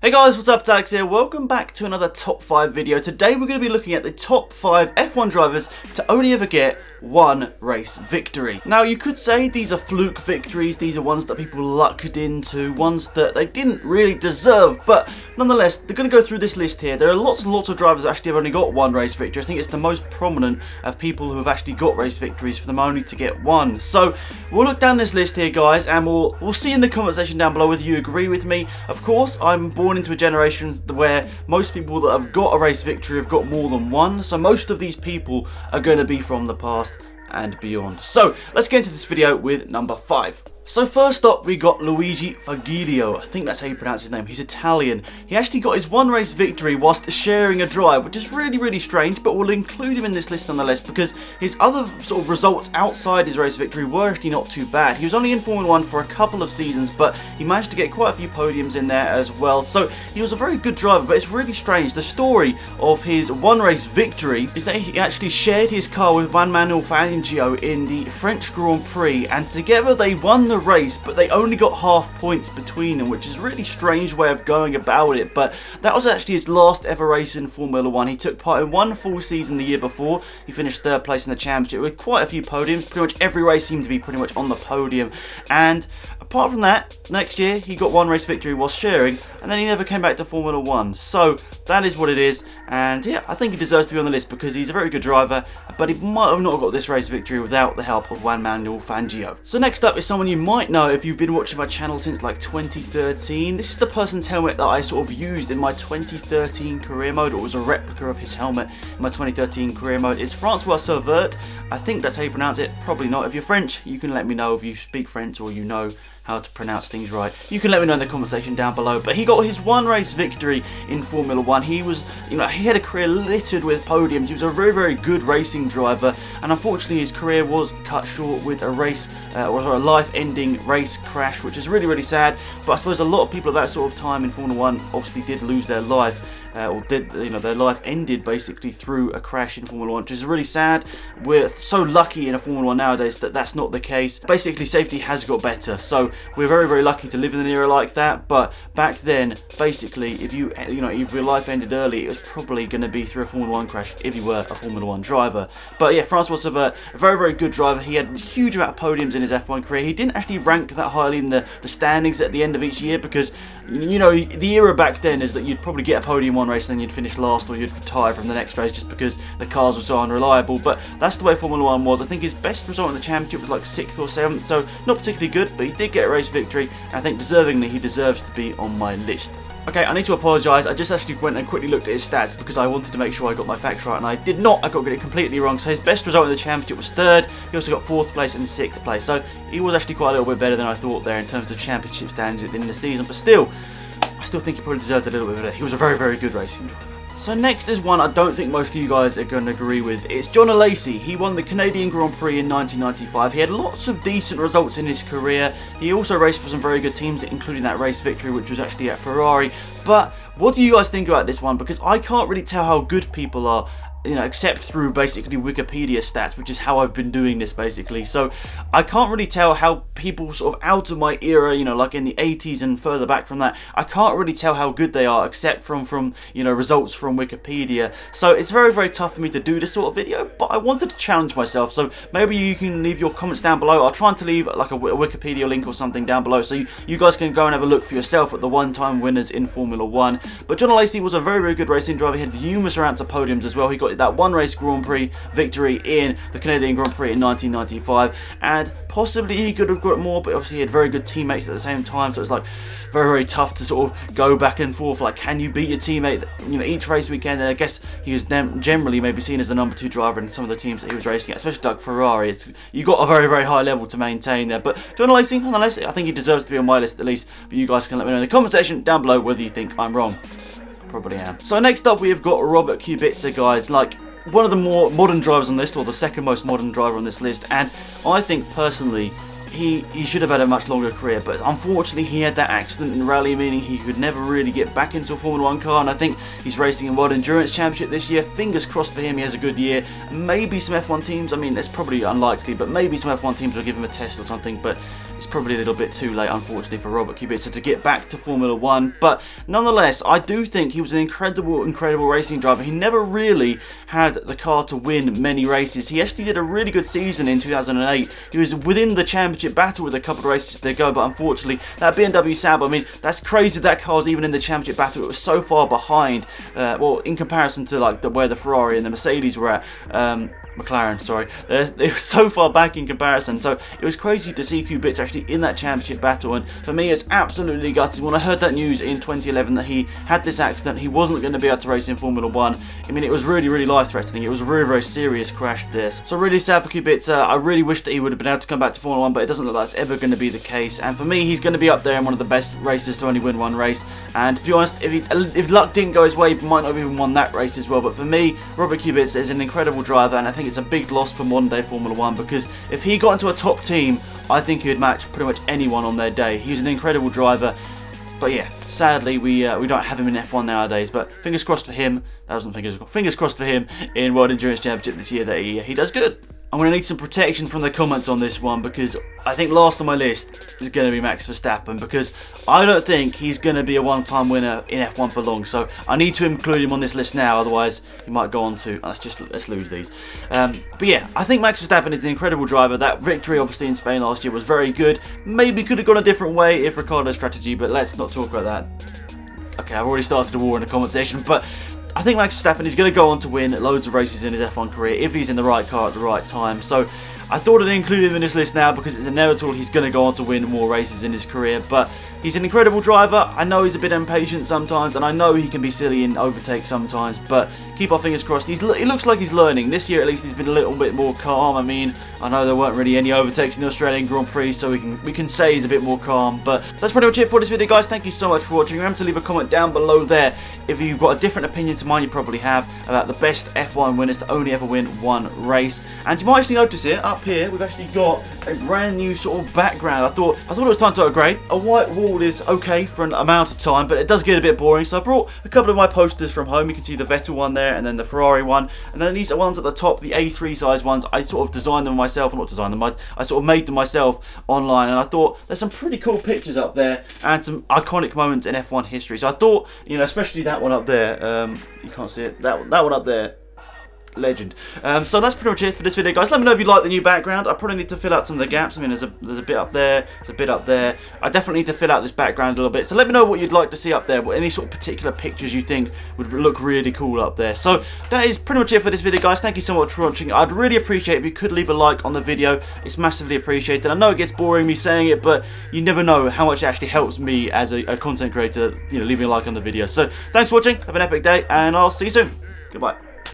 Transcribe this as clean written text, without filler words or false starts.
Hey guys, what's up? It's Alex here. Welcome back to another top 5 video. Today we're going to be looking at the top 5 F1 drivers to only ever get one race victory. Now you could say these are fluke victories, these are ones that people lucked into, ones that they didn't really deserve, but nonetheless they're going to go through this list here. There are lots and lots of drivers that actually have only got one race victory. I think it's the most prominent of people who have actually got race victories for them only to get one. So we'll look down this list here guys, and we'll see in the comment section down below whether you agree with me. Of course, I'm born into a generation where most people that have got a race victory have got more than one, so most of these people are going to be from the past and beyond. So let's get into this video with number 5. So first up we got Luigi Fagiglio. I think that's how you pronounce his name. He's Italian. He actually got his one race victory whilst sharing a drive, which is really strange, but we'll include him in this list nonetheless because his other sort of results outside his race victory were actually not too bad. He was only in Formula 1 for a couple of seasons, but he managed to get quite a few podiums in there as well. So he was a very good driver, but it's really strange. The story of his one race victory is that he actually shared his car with Juan Manuel Fangio in the French Grand Prix, and together they won the race, but they only got half points between them, which is a really strange way of going about it. But that was actually his last ever race in Formula 1. He took part in one full season the year before. He finished 3rd place in the championship with quite a few podiums. Pretty much every race seemed to be pretty much on the podium, and apart from that, next year he got one race victory while sharing, and then he never came back to Formula 1. So that is what it is, and yeah, I think he deserves to be on the list because he's a very good driver, but he might have not got this race victory without the help of Juan Manuel Fangio. So next up is someone you might know if you've been watching my channel since like 2013. This is the person's helmet that I sort of used in my 2013 career mode, or it was a replica of his helmet in my 2013 career mode. It's Francois Servert. I think that's how you pronounce it, probably not. If you're French, you can let me know. If you speak French or you know how to pronounce things right, you can let me know in the comment section down below. But he got his one race victory in Formula 1. He was, he had a career littered with podiums. He was a very good racing driver, and unfortunately his career was cut short with a race, or a life-ending race crash, which is really sad. But I suppose a lot of people at that sort of time in Formula 1 obviously did lose their life. Or did, their life ended basically through a crash in Formula 1, which is really sad. We're so lucky in a Formula 1 nowadays that that's not the case. Basically, safety has got better, so we're very lucky to live in an era like that. But back then, basically, if if your life ended early, it was probably going to be through a Formula 1 crash if you were a Formula 1 driver. But yeah, Francois Servert, a very good driver. He had a huge amount of podiums in his F1 career. He didn't actually rank that highly in the standings at the end of each year because, the era back then is that you'd probably get a podium one race, then you'd finish last, or you'd retire from the next race just because the cars were so unreliable. But that's the way Formula 1 was. I think his best result in the championship was like 6th or 7th, so not particularly good, but he did get a race victory, and I think deservingly he deserves to be on my list. Okay, I need to apologise. I just actually went and quickly looked at his stats because I wanted to make sure I got my facts right, and I did not. I got it completely wrong. So his best result in the championship was 3rd. He also got 4th place and 6th place. So he was actually quite a little bit better than I thought there in terms of championship standings at the end of the season. But still, I still think he probably deserved a little bit better. He was a very good racing driver. So next is one I don't think most of you guys are going to agree with. It's John Alesi. He won the Canadian Grand Prix in 1995. He had lots of decent results in his career. He also raced for some very good teams, including that race victory, which was actually at Ferrari. But what do you guys think about this one? Because I can't really tell how good people are, except through basically Wikipedia stats, which is how I've been doing this basically. So I can't really tell how people sort of out of my era, like in the 80s and further back from that, I can't really tell how good they are except from results from Wikipedia. So it's very tough for me to do this sort of video, but I wanted to challenge myself. So maybe you can leave your comments down below. I'll try to leave like a Wikipedia link or something down below, so you guys can go and have a look for yourself at the one-time winners in Formula 1. But John Alesi was a very good racing driver. He had numerous amounts of podiums as well. He got that one race Grand Prix victory in the Canadian Grand Prix in 1995, and possibly he could have got more, but obviously he had very good teammates at the same time, so it's like very tough to sort of go back and forth, like can you beat your teammate each race weekend. And I guess he was generally maybe seen as the number 2 driver in some of the teams that he was racing at, especially like Ferrari. You got a very high level to maintain there. But John Alesi, nonetheless, I think he deserves to be on my list at least, but you guys can let me know in the comment section down below whether you think I'm wrong. Probably am. So next up we have got Robert Kubica, guys. Like, one of the more modern drivers on this list, or the second most modern driver on this list, and I think personally he should have had a much longer career, but unfortunately he had that accident in rally, meaning he could never really get back into a Formula 1 car, and I think he's racing in World Endurance Championship this year. Fingers crossed for him, he has a good year. Maybe some F1 teams, I mean it's probably unlikely, but maybe some F1 teams will give him a test or something, but it's probably a little bit too late, unfortunately, for Robert Kubica to get back to Formula 1. But nonetheless, I do think he was an incredible racing driver. He never really had the car to win many races. He actually did a really good season in 2008. He was within the championship battle with a couple of races to go, but unfortunately, that BMW Sauber, I mean, that's crazy that car was even in the championship battle. It was so far behind, well, in comparison to like where the Ferrari and the Mercedes were at. McLaren, sorry. They were so far back in comparison, so it was crazy to see Kubica actually in that championship battle, and for me it's absolutely gutting. When I heard that news in 2011 that he had this accident, he wasn't going to be able to race in Formula 1, I mean, it was really life-threatening. It was a very serious crash, this. So really sad for Kubica. I really wish that he would have been able to come back to Formula 1, but it doesn't look like that's ever going to be the case, and for me, he's going to be up there in one of the best racers to only win one race, and to be honest, if luck didn't go his way, he might not have even won that race as well. But for me, Robert Kubica is an incredible driver, and I think it's a big loss for modern day Formula 1, because if he got into a top team, I think he would match pretty much anyone on their day. He's an incredible driver, but yeah, sadly we don't have him in F1 nowadays. But fingers crossed for him. That wasn't fingers crossed for him in World Endurance Championship this year that he does good. I'm going to need some protection from the comments on this one, because I think last on my list is going to be Max Verstappen, because I don't think he's going to be a one-time winner in F1 for long. So I need to include him on this list now, otherwise he might go on to... Let's lose these. But yeah, I think Max Verstappen is an incredible driver. That victory obviously in Spain last year was very good. Maybe could have gone a different way if Ricciardo's strategy, but let's not talk about that. Okay, I've already started a war in the comment section, but I think Max Verstappen is going to go on to win loads of races in his F1 career if he's in the right car at the right time. So I thought I'd include him in this list now, because it's inevitable he's going to go on to win more races in his career. But he's an incredible driver. I know he's a bit impatient sometimes, and I know he can be silly in overtakes sometimes, but keep our fingers crossed. It looks like he's learning. This year at least he's been a little bit more calm. I mean, I know there weren't really any overtakes in the Australian Grand Prix, so we can say he's a bit more calm. But that's pretty much it for this video, guys. Thank you so much for watching. Remember to leave a comment down below there if you've got a different opinion to mine. You probably have, about the best F1 winners to only ever win one race. And you might actually notice it up here, we've actually got a brand new sort of background. I thought it was time to upgrade. A white wall is okay for an amount of time, but it does get a bit boring, so I brought a couple of my posters from home. You can see the Vettel one there, and then the Ferrari one, and then these are ones at the top, the A3 size ones. I sort of designed them myself, or not designed them, I sort of made them myself online, and I thought there's some pretty cool pictures up there and some iconic moments in F1 history. So I thought, you know, especially that one up there, you can't see it, that one up there, legend. So that's pretty much it for this video, guys. Let me know if you like the new background. I probably need to fill out some of the gaps. I mean, there's a bit up there, there's a bit up there. I definitely need to fill out this background a little bit. So let me know what you'd like to see up there, what any sort of particular pictures you think would look really cool up there. So that is pretty much it for this video, guys. Thank you so much for watching. I'd really appreciate if you could leave a like on the video. It's massively appreciated. I know it gets boring me saying it, but you never know how much it actually helps me as a content creator, you know, leaving a like on the video. So thanks for watching. Have an epic day, and I'll see you soon. Goodbye.